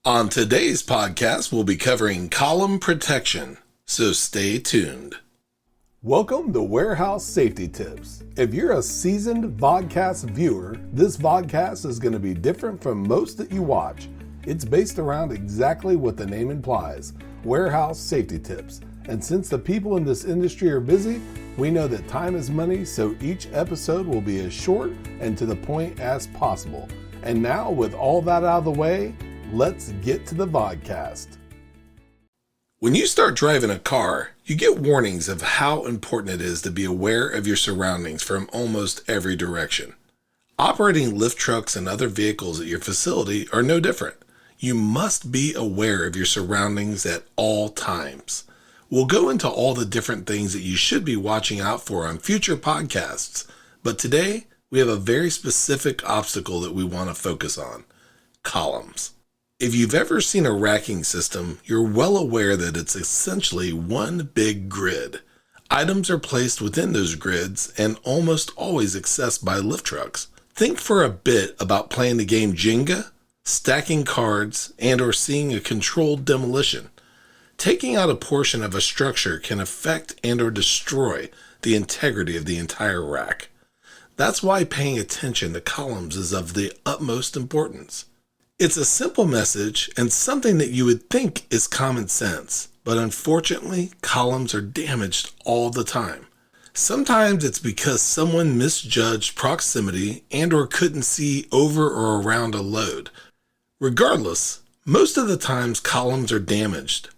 On today's podcast, we'll be covering column protection, so stay tuned. Welcome to Warehouse Safety Tips. If you're a seasoned vodcast viewer, this vodcast is going to be different from most that you watch. It's based around exactly what the name implies, warehouse safety tips. And since the people in this industry are busy, we know that time is money, so each episode will be as short and to the point as possible. And now, with all that out of the way, let's get to the vodcast. When you start driving a car, you get warnings of how important it is to be aware of your surroundings from almost every direction. Operating lift trucks and other vehicles at your facility are no different. You must be aware of your surroundings at all times. We'll go into all the different things that you should be watching out for on future podcasts, but today we have a very specific obstacle that we want to focus on: columns. If you've ever seen a racking system, you're well aware that it's essentially one big grid. Items are placed within those grids and almost always accessed by lift trucks. Think for a bit about playing the game Jenga, stacking cards, and or seeing a controlled demolition. Taking out a portion of a structure can affect and or destroy the integrity of the entire rack. That's why paying attention to columns is of the utmost importance. It's a simple message and something that you would think is common sense, but unfortunately, columns are damaged all the time. Sometimes it's because someone misjudged proximity and or couldn't see over or around a load. Regardless, most of the times columns are damaged.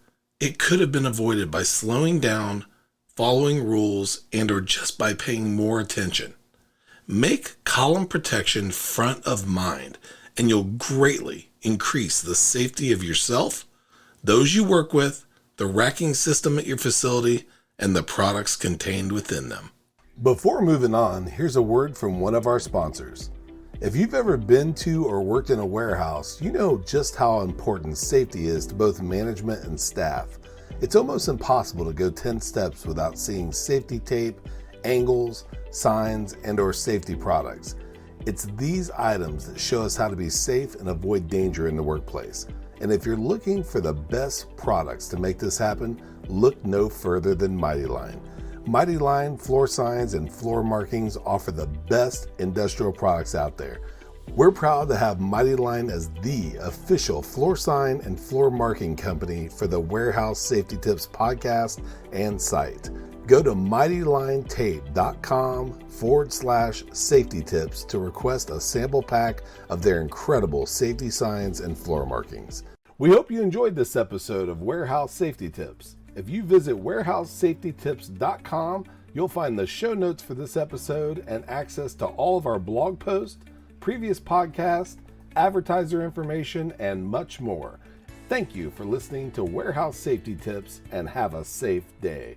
It could have been avoided by slowing down, following rules, and or just by paying more attention. Make column protection front of mind, and you'll greatly increase the safety of yourself, those you work with, the racking system at your facility, and the products contained within them. Before moving on, here's a word from one of our sponsors. If you've ever been to or worked in a warehouse, you know just how important safety is to both management and staff. It's almost impossible to go 10 steps without seeing safety tape, angles, signs, and or safety products. It's these items that show us how to be safe and avoid danger in the workplace. And if you're looking for the best products to make this happen, look no further than Mighty Line. Mighty Line floor signs and floor markings offer the best industrial products out there. We're proud to have Mighty Line as the official floor sign and floor marking company for the Warehouse Safety Tips podcast and site. Go to mightylinetape.com/safety tips to request a sample pack of their incredible safety signs and floor markings. We hope you enjoyed this episode of Warehouse Safety Tips. If you visit warehousesafetytips.com, you'll find the show notes for this episode and access to all of our blog posts, previous podcasts, advertiser information, and much more. Thank you for listening to Warehouse Safety Tips, and have a safe day.